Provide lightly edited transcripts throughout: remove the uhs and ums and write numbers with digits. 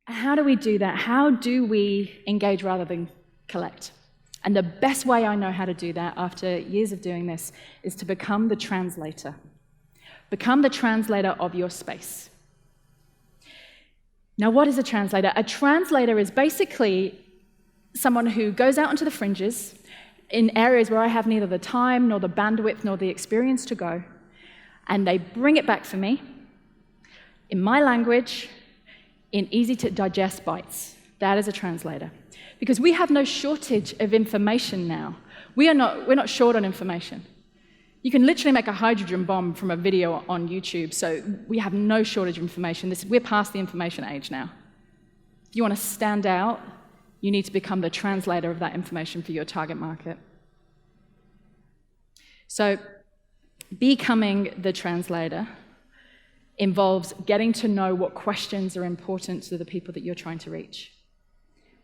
How do we do that? How do we engage rather than collect? And the best way I know how to do that after years of doing this is to become the translator. Become the translator of your space. Now, what is a translator? A translator is basically someone who goes out onto the fringes in areas where I have neither the time nor the bandwidth nor the experience to go, and they bring it back for me in my language, in easy-to-digest bites. That is a translator. Because we have no shortage of information now. We're not short on information. You can literally make a hydrogen bomb from a video on YouTube, so we have no shortage of information. We're past the information age now. If you want to stand out, you need to become the translator of that information for your target market. So becoming the translator involves getting to know what questions are important to the people that you're trying to reach.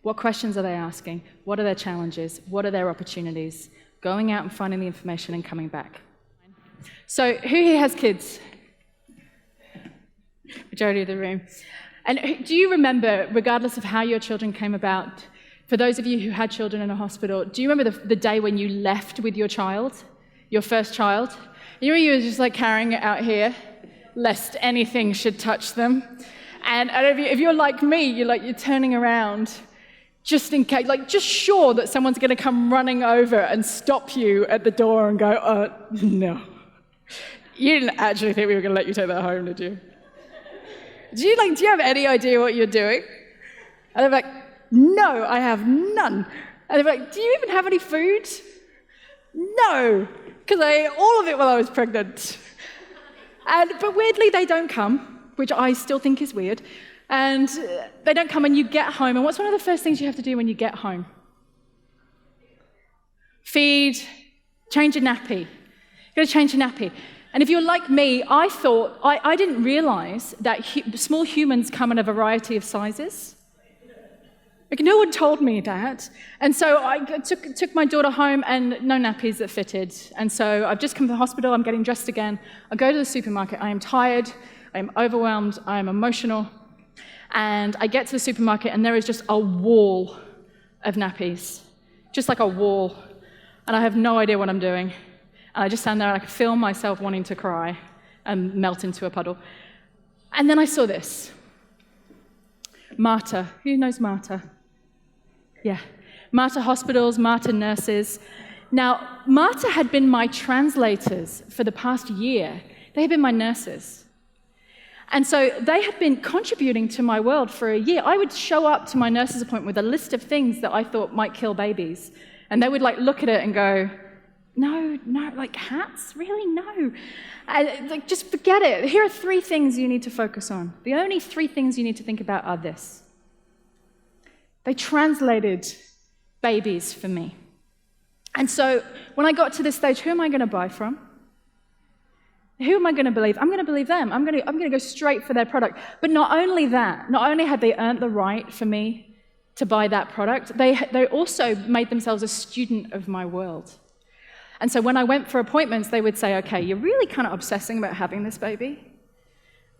What questions are they asking? What are their challenges? What are their opportunities? Going out and finding the information and coming back. So who here has kids? Majority of the room. And do you remember, regardless of how your children came about, for those of you who had children in a hospital, do you remember the day when you left with your child, your first child? You were just like carrying it out here, lest anything should touch them. And if you're like me, you're turning around just in case, just sure that someone's going to come running over and stop you at the door and go, no. You didn't actually think we were going to let you take that home, did you? Do you have any idea what you're doing? And they're like, no, I have none. And they're like, do you even have any food? No, because I ate all of it while I was pregnant. But weirdly, they don't come, which I still think is weird. And they don't come, and you get home. And what's one of the first things you have to do when you get home? Feed, change a nappy. You've got to change a nappy. And if you're like me, I thought, I didn't realize that small humans come in a variety of sizes. Like, no one told me that. And so I took my daughter home, and no nappies that fitted. And so I've just come from the hospital, I'm getting dressed again. I go to the supermarket, I am tired, I am overwhelmed, I am emotional. And I get to the supermarket, and there is just a wall of nappies. Just like a wall. And I have no idea what I'm doing. And I just stand there, and I can feel myself wanting to cry and melt into a puddle. And then I saw this. Marta. Who knows Marta? Yeah. Marta hospitals, Marta nurses. Now, Marta had been my translators for the past year. They had been my nurses. And so they had been contributing to my world for a year. I would show up to my nurse's appointment with a list of things that I thought might kill babies. And they would look at it and go, no, cats? Really? No. Just forget it. Here are 3 things you need to focus on. The only 3 things you need to think about are this. They translated babies for me. And so when I got to this stage, who am I going to buy from? Who am I going to believe? I'm going to believe them. I'm going to go straight for their product. But not only that, not only had they earned the right for me to buy that product, they also made themselves a student of my world. And so when I went for appointments, they would say, okay, you're really kind of obsessing about having this baby,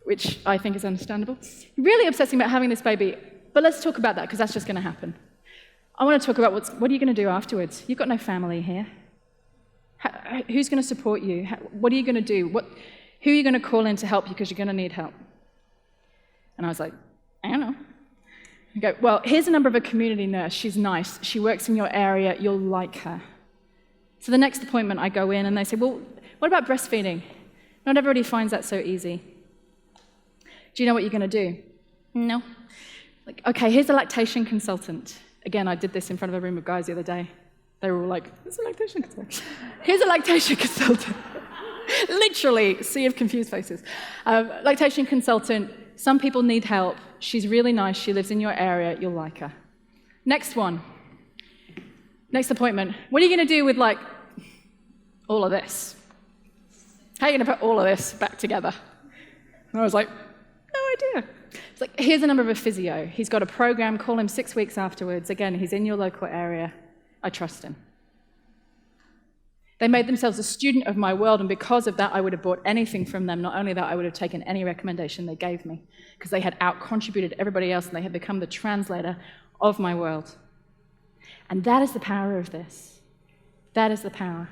which I think is understandable. You're really obsessing about having this baby, but let's talk about that, because that's just going to happen. I want to talk about what are you going to do afterwards? You've got no family here. Who's going to support you? What are you going to do? Who are you going to call in to help you, because you're going to need help? And I was like, I don't know. I go, well, here's a number of a community nurse. She's nice. She works in your area. You'll like her. So the next appointment, I go in, and they say, well, what about breastfeeding? Not everybody finds that so easy. Do you know what you're going to do? No. Okay, here's a lactation consultant. Again, I did this in front of a room of guys the other day. They were all like, it's a lactation consultant. Here's a lactation consultant. Literally, sea of confused faces. Lactation consultant, some people need help. She's really nice. She lives in your area. You'll like her. Next one. Next appointment. What are you going to do with, all of this? How are you going to put all of this back together? And I was like, no idea. It's like, here's a number of a physio. He's got a program. Call him 6 weeks afterwards. Again, he's in your local area. I trust him. They made themselves a student of my world, and because of that, I would have bought anything from them. Not only that, I would have taken any recommendation they gave me, because they had out-contributed everybody else, and they had become the translator of my world. And that is the power of this. That is the power.